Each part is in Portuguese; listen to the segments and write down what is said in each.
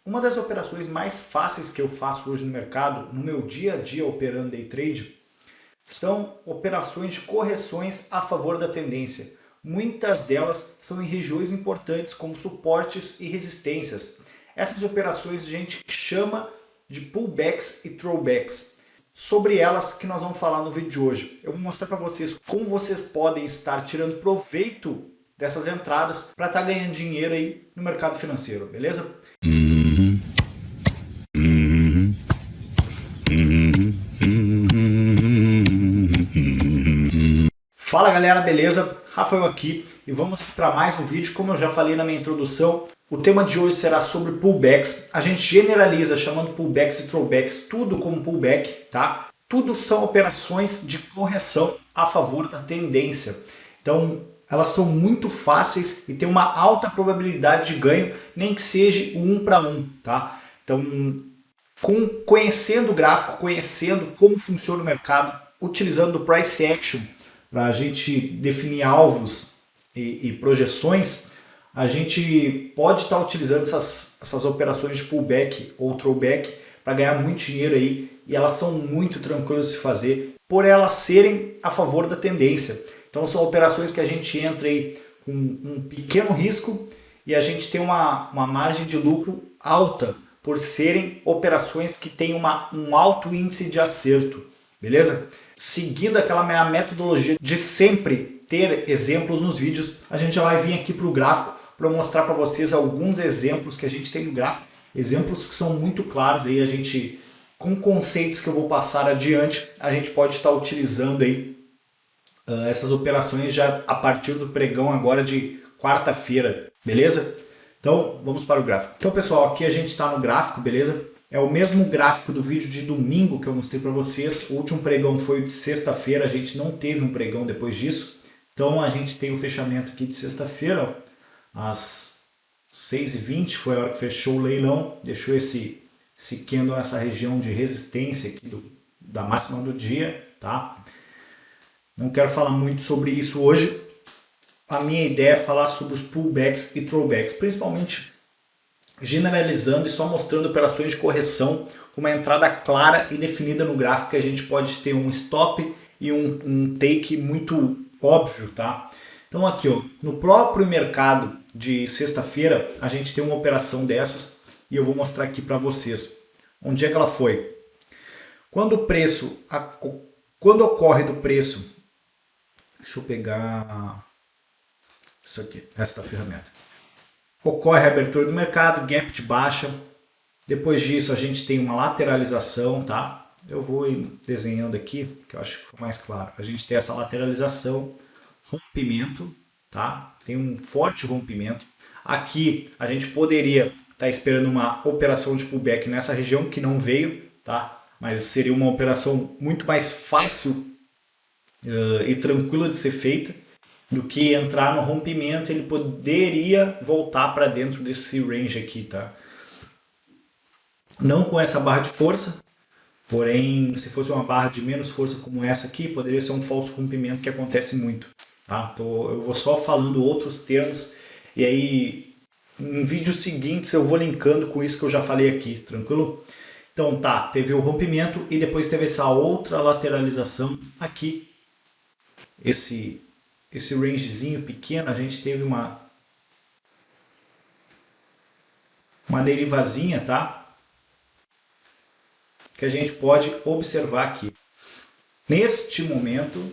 Uma das operações mais fáceis que eu faço hoje no mercado, no meu dia a dia operando day trade, são operações de correções a favor da tendência. Muitas delas são em regiões importantes como suportes e resistências. Essas operações a gente chama de pullbacks e throwbacks. Sobre elas que nós vamos falar no vídeo de hoje. Eu vou mostrar para vocês como vocês podem estar tirando proveito dessas entradas para estar ganhando dinheiro aí no mercado financeiro, beleza? Fala galera, beleza? Rafael aqui e vamos para mais um vídeo. Como eu já falei na minha introdução, o tema de hoje será sobre pullbacks. A gente generaliza chamando pullbacks e throwbacks tudo como pullback, tá? Tudo são operações de correção a favor da tendência. Então, elas são muito fáceis e tem uma alta probabilidade de ganho, nem que seja um para um, tá? Então, conhecendo o gráfico, conhecendo como funciona o mercado, utilizando o price action para a gente definir alvos e projeções, a gente pode estar utilizando essas operações de pullback ou throwback para ganhar muito dinheiro aí, e elas são muito tranquilas de se fazer por elas serem a favor da tendência. Então são operações que a gente entra aí com um pequeno risco e a gente tem uma margem de lucro alta por serem operações que têm um alto índice de acerto, beleza? Seguindo aquela minha metodologia de sempre ter exemplos nos vídeos, a gente já vai vir aqui para o gráfico para mostrar para vocês alguns exemplos que a gente tem no gráfico, exemplos que são muito claros aí, a gente com conceitos que eu vou passar adiante, a gente pode estar utilizando aí essas operações já a partir do pregão agora de quarta-feira, beleza? Então vamos para o gráfico. Então pessoal, aqui a gente está no gráfico, beleza? É o mesmo gráfico do vídeo de domingo que eu mostrei para vocês. O último pregão foi de sexta-feira, a gente não teve um pregão depois disso. Então a gente tem o fechamento aqui de sexta-feira, às 6h20, foi a hora que fechou o leilão, deixou esse candle nessa região de resistência aqui da máxima do dia, tá? Não quero falar muito sobre isso hoje. A minha ideia é falar sobre os pullbacks e throwbacks, principalmente generalizando e só mostrando operações de correção com uma entrada clara e definida no gráfico, que a gente pode ter um stop e um take muito óbvio, tá? Então aqui, ó, no próprio mercado de sexta-feira, a gente tem uma operação dessas e eu vou mostrar aqui para vocês. Onde é que ela foi? Quando ocorre do preço, deixa eu pegar isso aqui, esta ferramenta. Ocorre a abertura do mercado, gap de baixa. Depois disso a gente tem uma lateralização, tá? Eu vou ir desenhando aqui, que eu acho que ficou mais claro. A gente tem essa lateralização, rompimento, tá? Tem um forte rompimento. Aqui a gente poderia estar esperando uma operação de pullback nessa região que não veio, tá? Mas seria uma operação muito mais fácil e tranquila de ser feita do que entrar no rompimento. Ele poderia voltar para dentro desse range aqui, tá? Não com essa barra de força, porém, se fosse uma barra de menos força como essa aqui, poderia ser um falso rompimento que acontece muito, tá? Então, eu vou só falando outros termos e aí em vídeos seguintes eu vou linkando com isso que eu já falei aqui, tranquilo? Então tá, teve o rompimento e depois teve essa outra lateralização aqui, esse rangezinho pequeno, a gente teve uma derivazinha, tá? Que a gente pode observar aqui. Neste momento,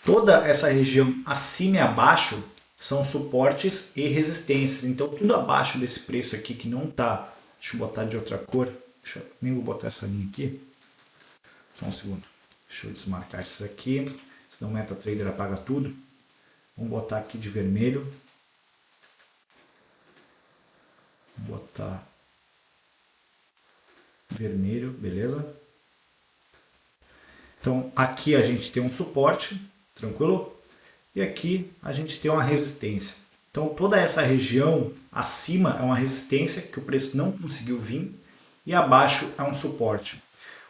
toda essa região acima e abaixo são suportes e resistências. Então tudo abaixo desse preço aqui que não tá, deixa eu botar de outra cor, nem vou botar essa linha aqui. Só um segundo. Deixa eu desmarcar isso aqui. Senão o MetaTrader apaga tudo. Vamos botar aqui de vermelho. Vou botar vermelho, beleza? Então aqui a gente tem um suporte, tranquilo? E aqui a gente tem uma resistência. Então toda essa região acima é uma resistência que o preço não conseguiu vir e abaixo é um suporte.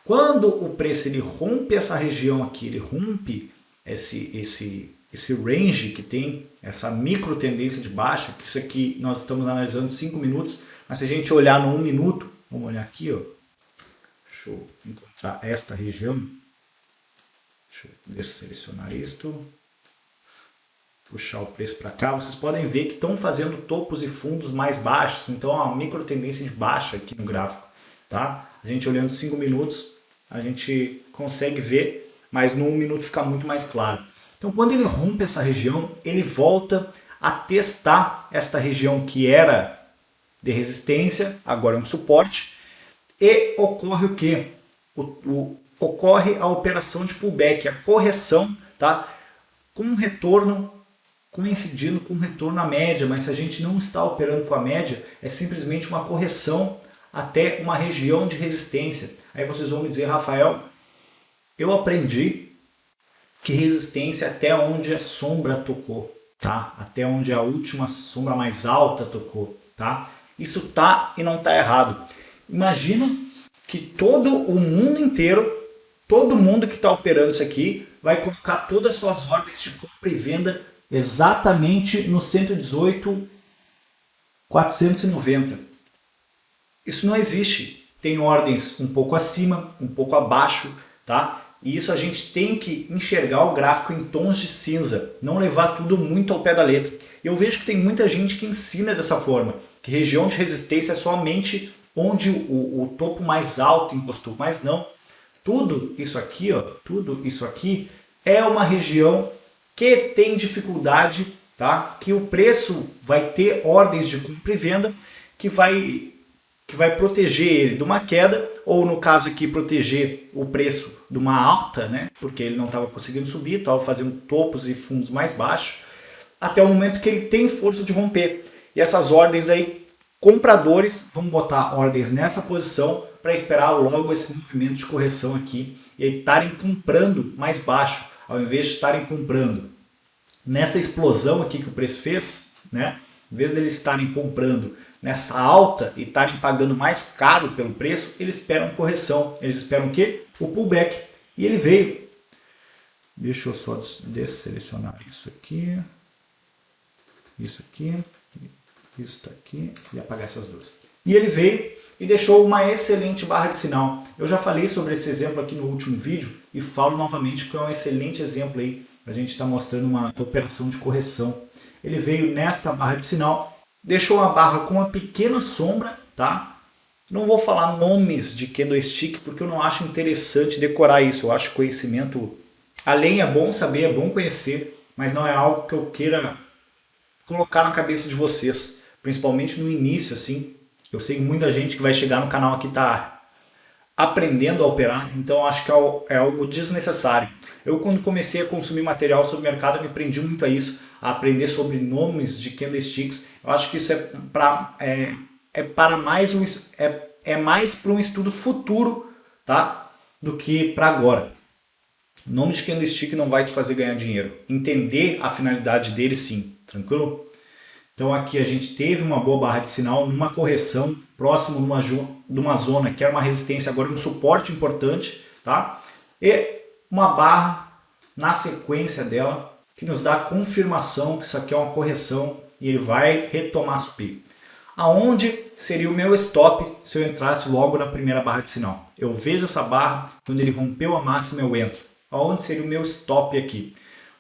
Quando o preço ele rompe essa região aqui, ele rompe esse esse range que tem, essa micro tendência de baixa, que isso aqui nós estamos analisando 5 minutos, mas se a gente olhar no 1 minuto, vamos olhar aqui, ó, deixa eu encontrar esta região, deixa eu selecionar isto, puxar o preço para cá, vocês podem ver que estão fazendo topos e fundos mais baixos, então há uma micro tendência de baixa aqui no gráfico, tá? A gente olhando 5 minutos, a gente consegue ver, mas no 1 minuto fica muito mais claro. Então quando ele rompe essa região, ele volta a testar esta região que era de resistência, agora é um suporte, e ocorre o que? Ocorre a operação de pullback, a correção, tá? Com um retorno coincidindo com o retorno à média, mas se a gente não está operando com a média, é simplesmente uma correção até uma região de resistência. Aí vocês vão me dizer, Rafael, eu aprendi que resistência é até onde a sombra tocou, tá? Até onde a última sombra mais alta tocou, tá? Isso tá e não tá errado. Imagina que todo o mundo inteiro, todo mundo que está operando isso aqui, vai colocar todas as suas ordens de compra e venda exatamente no 118,490. Isso não existe. Tem ordens um pouco acima, um pouco abaixo, tá? E isso a gente tem que enxergar o gráfico em tons de cinza, não levar tudo muito ao pé da letra. Eu vejo que tem muita gente que ensina dessa forma, que região de resistência é somente onde o topo mais alto encostou, mas não. Tudo isso aqui, ó, tudo isso aqui é uma região que tem dificuldade, tá? Que o preço vai ter ordens de compra e venda que vai proteger ele de uma queda, ou no caso aqui proteger o preço de uma alta, né? Porque ele não estava conseguindo subir, estava fazendo topos e fundos mais baixos, até o momento que ele tem força de romper. E essas ordens aí, compradores vão botar ordens nessa posição para esperar logo esse movimento de correção aqui e estarem comprando mais baixo, ao invés de estarem comprando nessa explosão aqui que o preço fez, né? Em vez deles estarem comprando nessa alta e estarem pagando mais caro pelo preço, eles esperam correção. Eles esperam o quê? O pullback. E ele veio. Deixa eu só desselecionar isso aqui, isso aqui e apagar essas duas. E ele veio e deixou uma excelente barra de sinal. Eu já falei sobre esse exemplo aqui no último vídeo e falo novamente que é um excelente exemplo aí para a gente estar mostrando uma operação de correção. Ele veio nesta barra de sinal, deixou a barra com uma pequena sombra, tá? Não vou falar nomes de candlestick porque eu não acho interessante decorar isso. Eu acho conhecimento, além é bom saber, é bom conhecer, mas não é algo que eu queira colocar na cabeça de vocês, principalmente no início, assim. Eu sei muita gente que vai chegar no canal aqui tá aprendendo a operar, então eu acho que é algo desnecessário. Eu, quando comecei a consumir material sobre o mercado, me prendi muito a isso, a aprender sobre nomes de candlesticks. Eu acho que isso é mais para um estudo futuro, tá? Do que para agora. O nome de candlestick não vai te fazer ganhar dinheiro. Entender a finalidade dele, sim. Tranquilo? Então aqui a gente teve uma boa barra de sinal numa correção próximo de uma zona que era uma resistência, agora um suporte importante, tá? E uma barra na sequência dela que nos dá a confirmação que isso aqui é uma correção e ele vai retomar a subir. Aonde seria o meu stop se eu entrasse logo na primeira barra de sinal? Eu vejo essa barra, quando ele rompeu a máxima eu entro. Aonde seria o meu stop aqui?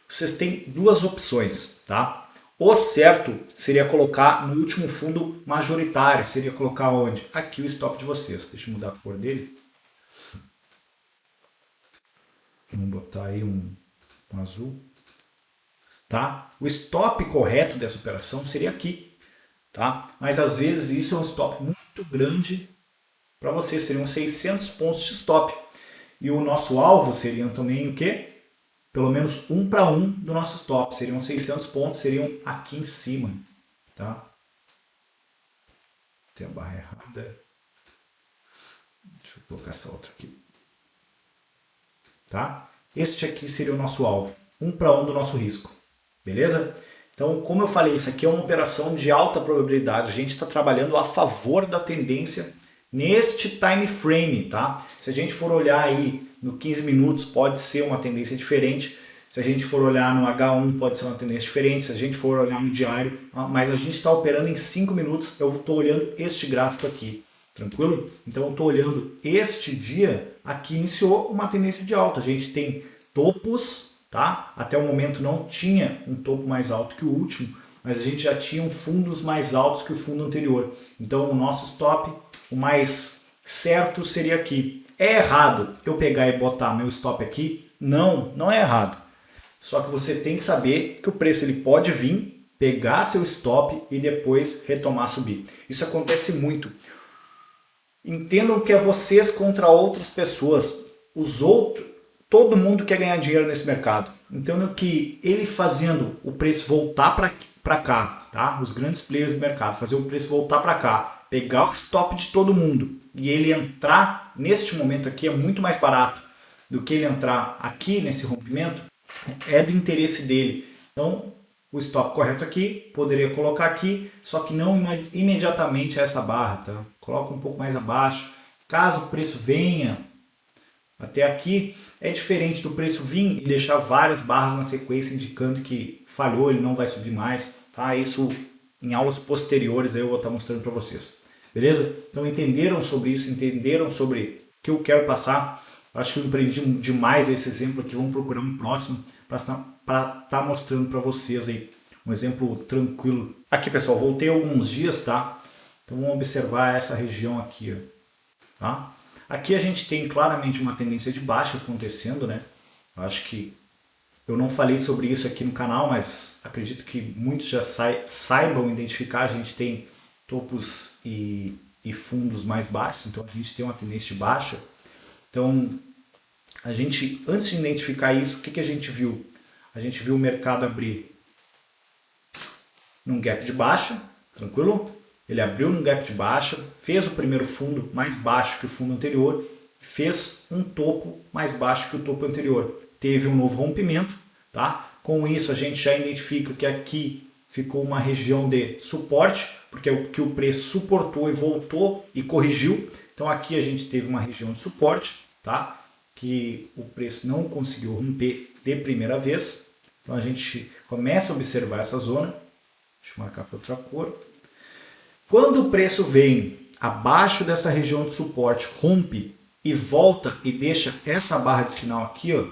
Vocês têm duas opções, tá? O certo seria colocar no último fundo majoritário, seria colocar onde? Aqui o stop de vocês. Deixa eu mudar a cor dele. Vamos botar aí um azul. Tá? O stop correto dessa operação seria aqui. Tá? Mas às vezes isso é um stop muito grande para você. Seriam 600 pontos de stop. E o nosso alvo seriam também o quê? Pelo menos 1 para 1 do nosso stop. Seriam 600 pontos, seriam aqui em cima. Tá? Tem a barra errada. Deixa eu colocar essa outra aqui. Tá? Este aqui seria o nosso alvo. 1 para 1 do nosso risco. Beleza? Então, como eu falei, isso aqui é uma operação de alta probabilidade. A gente está trabalhando a favor da tendência neste time frame, tá? Se a gente for olhar aí no 15 minutos, pode ser uma tendência diferente. Se a gente for olhar no H1 pode ser uma tendência diferente, se a gente for olhar no diário, mas a gente está operando em 5 minutos, eu estou olhando este gráfico aqui, tranquilo? Então eu estou olhando este dia, aqui iniciou uma tendência de alta, a gente tem topos, tá? Até o momento não tinha um topo mais alto que o último, mas a gente já tinha fundos mais altos que o fundo anterior, então o nosso stop, o mais certo seria aqui. É errado eu pegar e botar meu stop aqui? Não, não é errado. Só que você tem que saber que o preço ele pode vir, pegar seu stop e depois retomar subir. Isso acontece muito. Entendam que é vocês contra outras pessoas. Todo mundo quer ganhar dinheiro nesse mercado. Entendam que ele fazendo o preço voltar para cá, tá? Os grandes players do mercado, fazer o preço voltar para cá, pegar o stop de todo mundo e ele entrar neste momento aqui é muito mais barato do que ele entrar aqui nesse rompimento. É do interesse dele. Então, o stop correto aqui, poderia colocar aqui, só que não imediatamente essa barra, tá? Coloca um pouco mais abaixo. Caso o preço venha até aqui, é diferente do preço vir e deixar várias barras na sequência indicando que falhou, ele não vai subir mais, tá? Isso em aulas posteriores aí eu vou estar mostrando para vocês. Beleza? Então entenderam sobre isso, entenderam sobre o que eu quero passar. Acho que eu empreendi demais esse exemplo aqui, vamos procurar um próximo para estar mostrando para vocês aí um exemplo tranquilo. Aqui pessoal, voltei alguns dias, tá? Então vamos observar essa região aqui, ó, tá? Aqui a gente tem claramente uma tendência de baixa acontecendo, né? Acho que eu não falei sobre isso aqui no canal, mas acredito que muitos já saibam identificar. A gente tem topos e fundos mais baixos, então a gente tem uma tendência de baixa. Então, a gente, antes de identificar isso, o que a gente viu? A gente viu o mercado abrir num gap de baixa, tranquilo? Ele abriu num gap de baixa, fez o primeiro fundo mais baixo que o fundo anterior, fez um topo mais baixo que o topo anterior. Teve um novo rompimento, tá? Com isso a gente já identifica que aqui ficou uma região de suporte, porque o preço suportou e voltou e corrigiu. Então aqui a gente teve uma região de suporte, tá? Que o preço não conseguiu romper de primeira vez. Então a gente começa a observar essa zona. Deixa eu marcar para outra cor. Quando o preço vem abaixo dessa região de suporte, rompe e volta e deixa essa barra de sinal aqui, ó.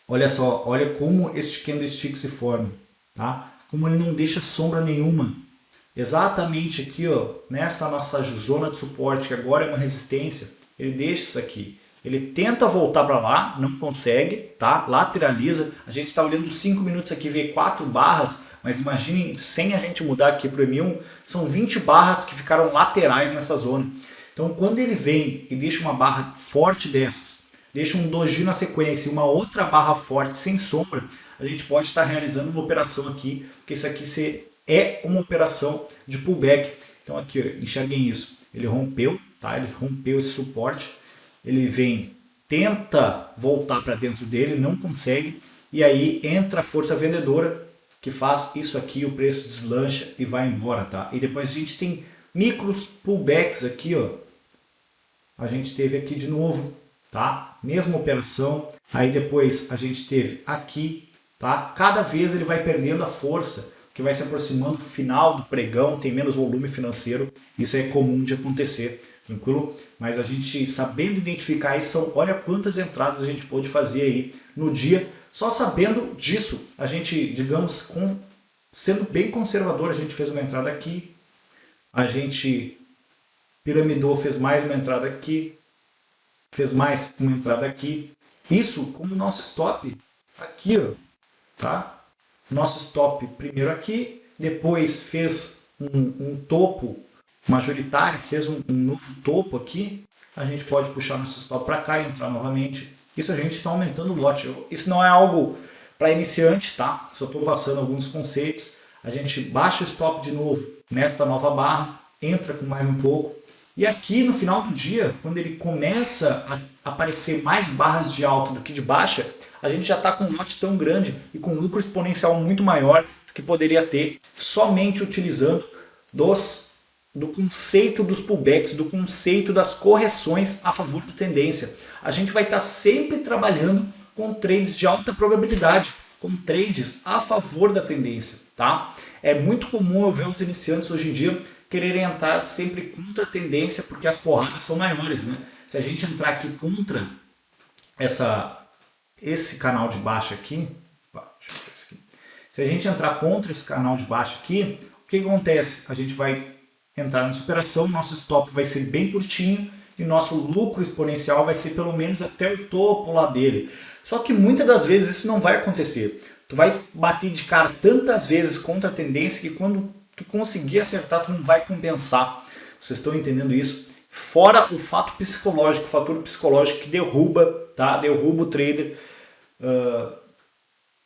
Olha só, olha como este candlestick se forma, tá? Como ele não deixa sombra nenhuma. Exatamente aqui, ó, nesta nossa zona de suporte, que agora é uma resistência, ele deixa isso aqui. Ele tenta voltar para lá, não consegue, tá? Lateraliza. A gente está olhando 5 minutos aqui, vê 4 barras, mas imaginem, sem a gente mudar aqui para o M1, são 20 barras que ficaram laterais nessa zona. Então, quando ele vem e deixa uma barra forte dessas, deixa um doji na sequência e uma outra barra forte sem sombra, a gente pode estar realizando uma operação aqui, porque isso aqui é uma operação de pullback. Então aqui, ó, enxerguem isso. Ele rompeu, tá? Ele rompeu esse suporte. Ele vem, tenta voltar para dentro dele, não consegue. E aí entra a força vendedora que faz isso aqui, o preço deslancha e vai embora, tá? E depois a gente tem micros pullbacks aqui, ó. A gente teve aqui de novo, tá? Mesma operação. Aí depois a gente teve aqui, tá? Cada vez ele vai perdendo a força, que vai se aproximando do final do pregão, tem menos volume financeiro, isso é comum de acontecer, tranquilo? Mas a gente sabendo identificar isso, olha quantas entradas a gente pode fazer aí no dia, só sabendo disso, a gente, digamos, sendo bem conservador, a gente fez uma entrada aqui, a gente piramidou, fez mais uma entrada aqui, fez mais uma entrada aqui, isso como nosso stop, aqui, ó, tá? Nosso stop primeiro aqui, depois fez um topo majoritário, fez um novo topo aqui, a gente pode puxar nosso stop para cá e entrar novamente. Isso a gente está aumentando o lote. Isso não é algo para iniciante, tá? Só estou passando alguns conceitos. A gente baixa o stop de novo nesta nova barra, entra com mais um pouco. E aqui no final do dia, quando ele começa a aparecer mais barras de alta do que de baixa, a gente já está com um lote tão grande e com um lucro exponencial muito maior do que poderia ter somente utilizando dos do conceito dos pullbacks, do conceito das correções a favor da tendência. A gente vai estar sempre trabalhando com trades de alta probabilidade, com trades a favor da tendência, tá? É muito comum eu ver os iniciantes hoje em dia quererem entrar sempre contra a tendência porque as porradas são maiores, né? Se a gente entrar aqui contra esse canal de baixa aqui, deixa eu ver isso aqui. Se a gente entrar contra esse canal de baixa aqui, o que acontece? A gente vai entrar na superação, nosso stop vai ser bem curtinho e nosso lucro exponencial vai ser pelo menos até o topo lá dele. Só que muitas das vezes isso não vai acontecer. Tu vai bater de cara tantas vezes contra a tendência que quando tu conseguir acertar, tu não vai compensar. Vocês estão entendendo isso? Fora o fato psicológico, o fator psicológico que derruba, tá? Derruba o trader.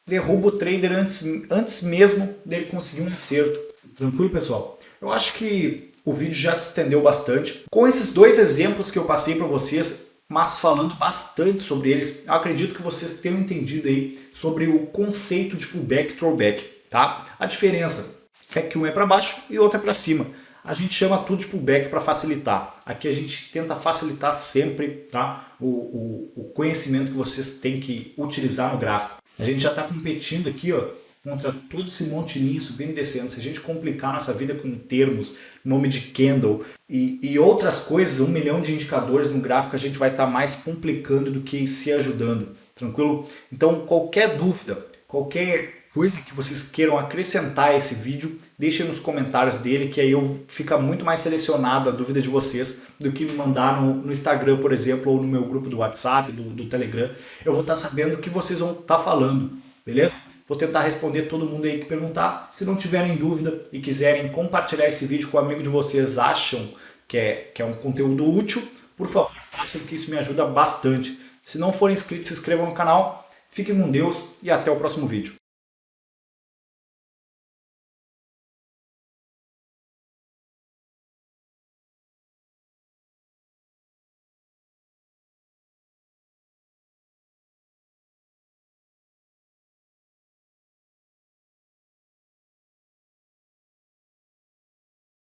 Derruba o trader antes mesmo dele conseguir um acerto. Tranquilo, pessoal? Eu acho que o vídeo já se estendeu bastante. Com esses dois exemplos que eu passei para vocês, mas falando bastante sobre eles, eu acredito que vocês tenham entendido aí sobre o conceito de pullback e throwback, tá? A diferença é que um é para baixo e o outro é para cima. A gente chama tudo de pullback para facilitar. Aqui a gente tenta facilitar sempre, tá? o conhecimento que vocês têm que utilizar no gráfico. A gente já está competindo aqui, ó, contra todo esse monte de linha subindo e descendo. Se a gente complicar nossa vida com termos, nome de candle e outras coisas, 1 milhão de indicadores no gráfico, a gente vai estar mais complicando do que se ajudando. Tranquilo? Então, qualquer dúvida, qualquer coisa que vocês queiram acrescentar a esse vídeo, deixem nos comentários dele, que aí fica muito mais selecionada a dúvida de vocês do que me mandar no Instagram, por exemplo, ou no meu grupo do WhatsApp, do Telegram. Eu vou estar sabendo o que vocês vão estar falando, beleza? Vou tentar responder todo mundo aí que perguntar. Se não tiverem dúvida e quiserem compartilhar esse vídeo com um amigo de vocês, acham que é um conteúdo útil, por favor, façam, que isso me ajuda bastante. Se não forem inscritos, se inscrevam no canal. Fiquem com Deus e até o próximo vídeo.